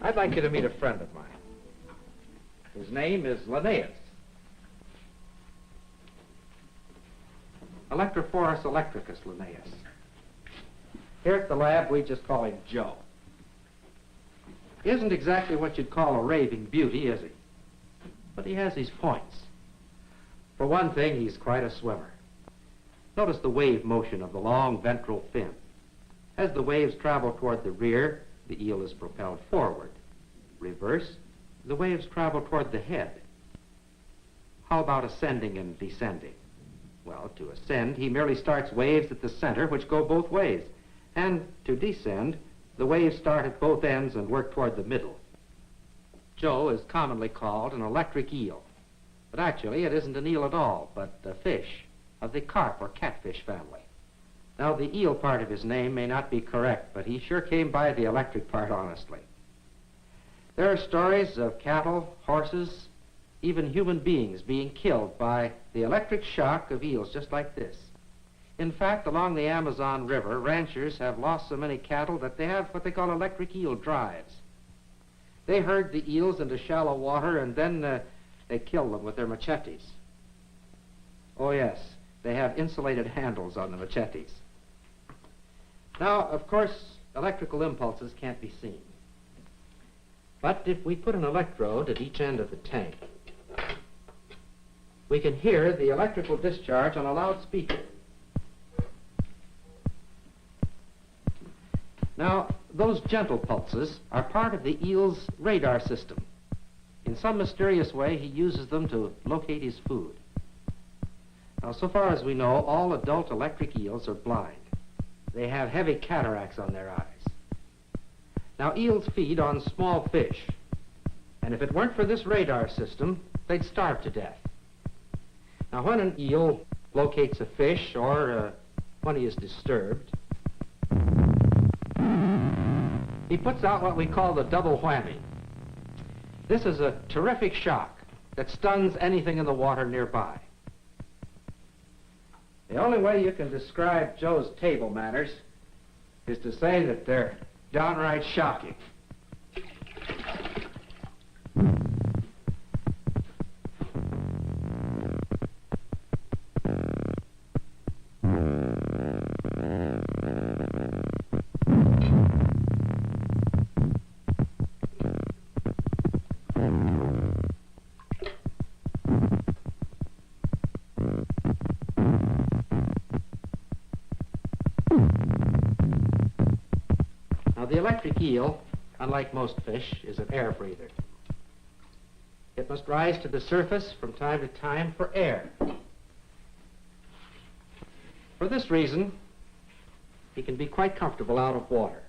I'd like you to meet a friend of mine. His name is Linnaeus. Electrophorus electricus Linnaeus. Here at the lab, we just call him Joe. He isn't exactly what you'd call a raving beauty, is he? But he has his points. For one thing, he's quite a swimmer. Notice the wave motion of the long ventral fin. As the waves travel toward the rear, the eel is propelled forward. Reverse, the waves travel toward the head. How about ascending and descending? Well, to ascend, he merely starts waves at the center, which go both ways. And to descend, the waves start at both ends and work toward the middle. Joe is commonly called an electric eel. But actually, it isn't an eel at all, but a fish of the carp or catfish family. Now, the eel part of his name may not be correct, but he sure came by the electric part honestly. There are stories of cattle, horses, even human beings being killed by the electric shock of eels just like this. In fact, along the Amazon River, ranchers have lost so many cattle that they have what they call electric eel drives. They herd the eels into shallow water and then they kill them with their machetes. Oh yes, they have insulated handles on the machetes. Now, of course, electrical impulses can't be seen. But if we put an electrode at each end of the tank, we can hear the electrical discharge on a loudspeaker. Now, those gentle pulses are part of the eel's radar system. In some mysterious way, he uses them to locate his food. Now, so far as we know, all adult electric eels are blind. They have heavy cataracts on their eyes. Now, eels feed on small fish, and if it weren't for this radar system, they'd starve to death. Now, when an eel locates a fish or when he is disturbed, he puts out what we call the double whammy. This is a terrific shock that stuns anything in the water nearby. The only way you can describe Joe's table manners is to say that they're downright shocking. The electric eel, unlike most fish, is an air breather. It must rise to the surface from time to time for air. For this reason, he can be quite comfortable out of water.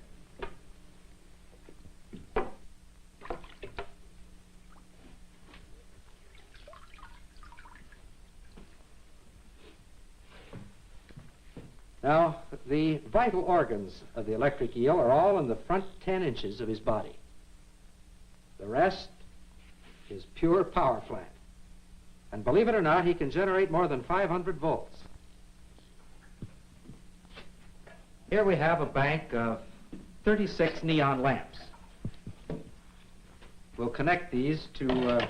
Now, the vital organs of the electric eel are all in the front 10 inches of his body. The rest is pure power plant. And believe it or not, he can generate more than 500 volts. Here we have a bank of 36 neon lamps. We'll connect these to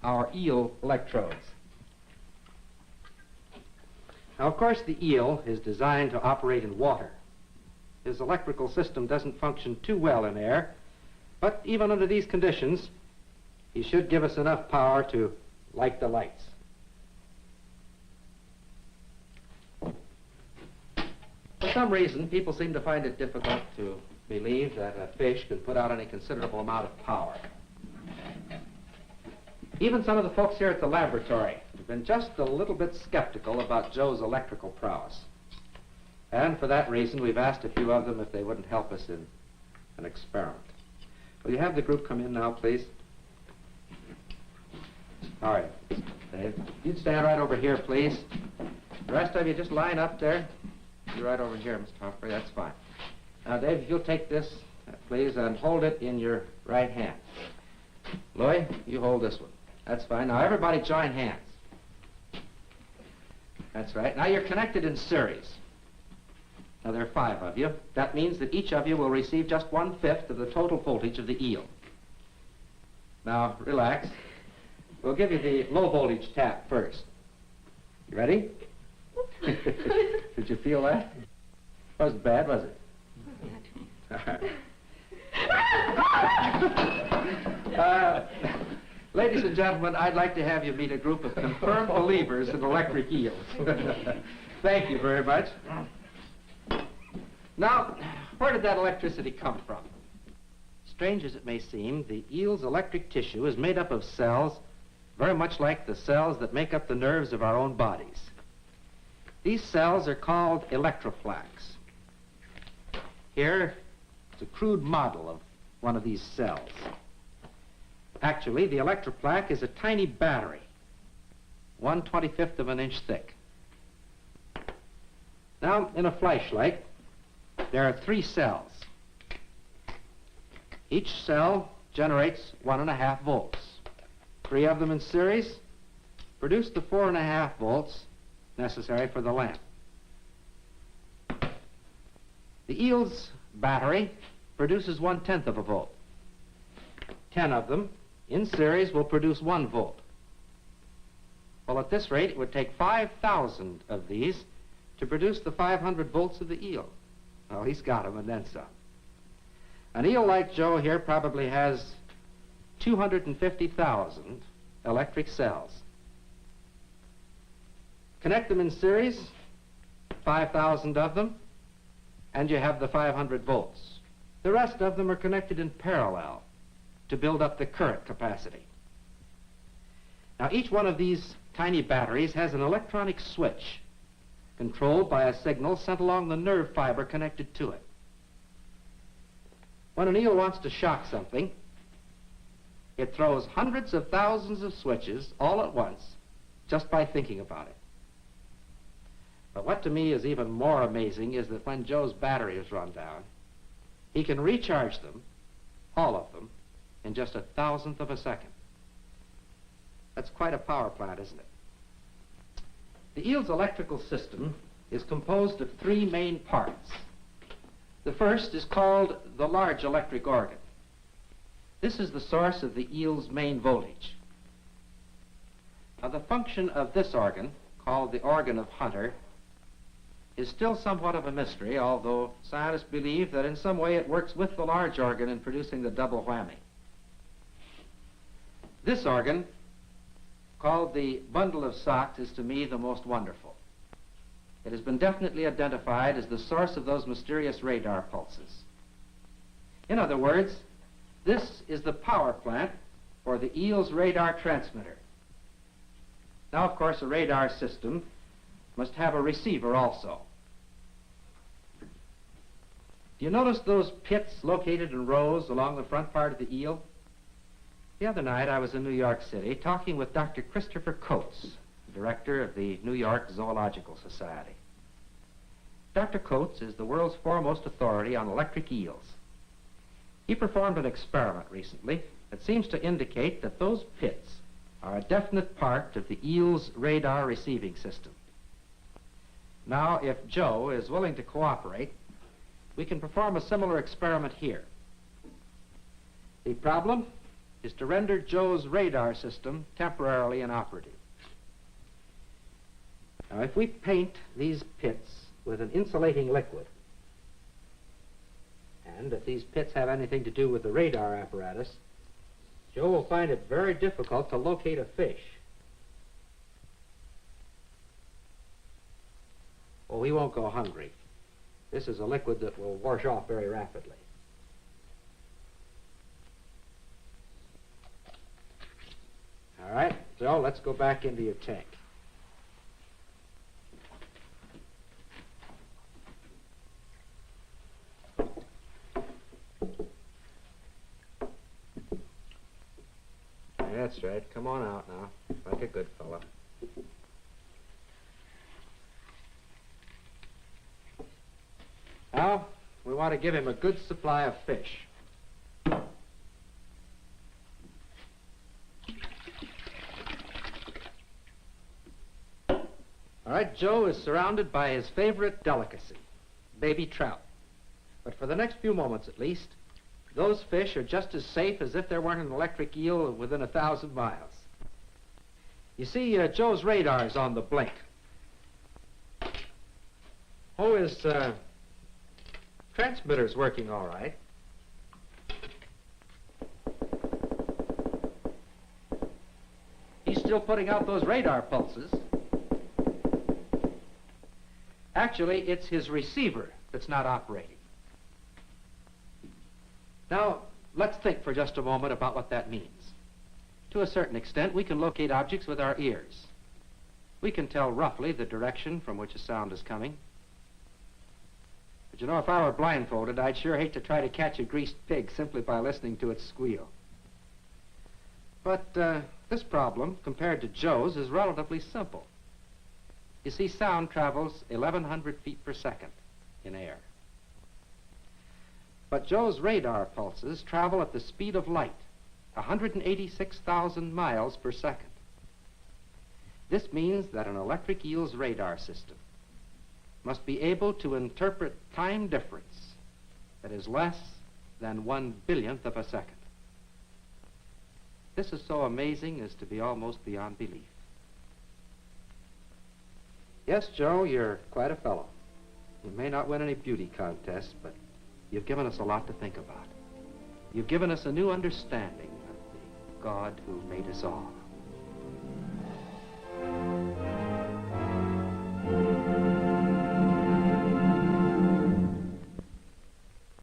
our eel electrodes. Now, of course, the eel is designed to operate in water. His electrical system doesn't function too well in air, but even under these conditions, he should give us enough power to light the lights. For some reason, people seem to find it difficult to believe that a fish can put out any considerable amount of power. Even some of the folks here at the laboratory have been just a little bit skeptical about Joe's electrical prowess. And for that reason, we've asked a few of them if they wouldn't help us in an experiment. Will you have the group come in now, please? All right, Dave, you'd stand right over here, please. The rest of you just line up there. You're right over here, Mr. Humphrey, that's fine. Now, Dave, if you'll take this, please, and hold it in your right hand. Louis, you hold this one. That's fine. Now, everybody join hands. That's right. Now, you're connected in series. Now, there are 5 of you. That means that each of you will receive just 1/5 of the total voltage of the eel. Now, relax. We'll give you the low voltage tap first. You ready? Did you feel that? Wasn't bad, was it? Ladies and gentlemen, I'd like to have you meet a group of confirmed believers in electric eels. Thank you very much. Now, where did that electricity come from? Strange as it may seem, the eel's electric tissue is made up of cells very much like the cells that make up the nerves of our own bodies. These cells are called electroplaques. Here is a crude model of one of these cells. Actually, the electroplaque is a tiny battery, 1/25 of an inch thick. Now, in a flashlight, there are 3 cells. Each cell generates 1.5 volts. 3 of them in series produce the 4.5 volts necessary for the lamp. The eel's battery produces 1/10 of a volt. 10 of them in series will produce 1 volt. Well, at this rate, it would take 5,000 of these to produce the 500 volts of the eel. Well, he's got them and then some. An eel like Joe here probably has 250,000 electric cells. Connect them in series, 5,000 of them, and you have the 500 volts. The rest of them are connected in parallel to build up the current capacity. Now, each one of these tiny batteries has an electronic switch controlled by a signal sent along the nerve fiber connected to it. When an eel wants to shock something, it throws hundreds of thousands of switches all at once just by thinking about it. But what to me is even more amazing is that when Joe's battery is run down, he can recharge them, all of them, in just 1,000th of a second. That's quite a power plant, isn't it? The eel's electrical system is composed of 3 main parts. The first is called the large electric organ. This is the source of the eel's main voltage. Now, the function of this organ, called the organ of Hunter, is still somewhat of a mystery, although scientists believe that in some way it works with the large organ in producing the double whammy. This organ, called the bundle of socks, is to me the most wonderful. It has been definitely identified as the source of those mysterious radar pulses. In other words, this is the power plant for the eel's radar transmitter. Now, of course, a radar system must have a receiver also. Do you notice those pits located in rows along the front part of the eel? The other night I was in New York City talking with Dr. Christopher Coates, director of the New York Zoological Society. Dr. Coates is the world's foremost authority on electric eels. He performed an experiment recently that seems to indicate that those pits are a definite part of the eel's radar receiving system. Now, if Joe is willing to cooperate, we can perform a similar experiment here. The problem is to render Joe's radar system temporarily inoperative. Now, if we paint these pits with an insulating liquid, and if these pits have anything to do with the radar apparatus, Joe will find it very difficult to locate a fish. Oh, he won't go hungry. This is a liquid that will wash off very rapidly. All right, Joe, let's go back into your tank. That's right. Come on out now, like a good fellow. Now, we want to give him a good supply of fish. All right, Joe is surrounded by his favorite delicacy, baby trout. But for the next few moments at least, those fish are just as safe as if there weren't an electric eel within 1,000 miles. You see, Joe's radar's on the blink. Oh, his transmitter's working all right. He's still putting out those radar pulses. Actually, it's his receiver that's not operating. Now, let's think for just a moment about what that means. To a certain extent, we can locate objects with our ears. We can tell roughly the direction from which a sound is coming. But you know, if I were blindfolded, I'd sure hate to try to catch a greased pig simply by listening to its squeal. But this problem, compared to Joe's, is relatively simple. You see, sound travels 1,100 feet per second in air. But Joe's radar pulses travel at the speed of light, 186,000 miles per second. This means that an electric eel's radar system must be able to interpret time difference that is less than 1/1000th of a second. This is so amazing as to be almost beyond belief. Yes, Joe, you're quite a fellow. You may not win any beauty contests, but you've given us a lot to think about. You've given us a new understanding of the God who made us all.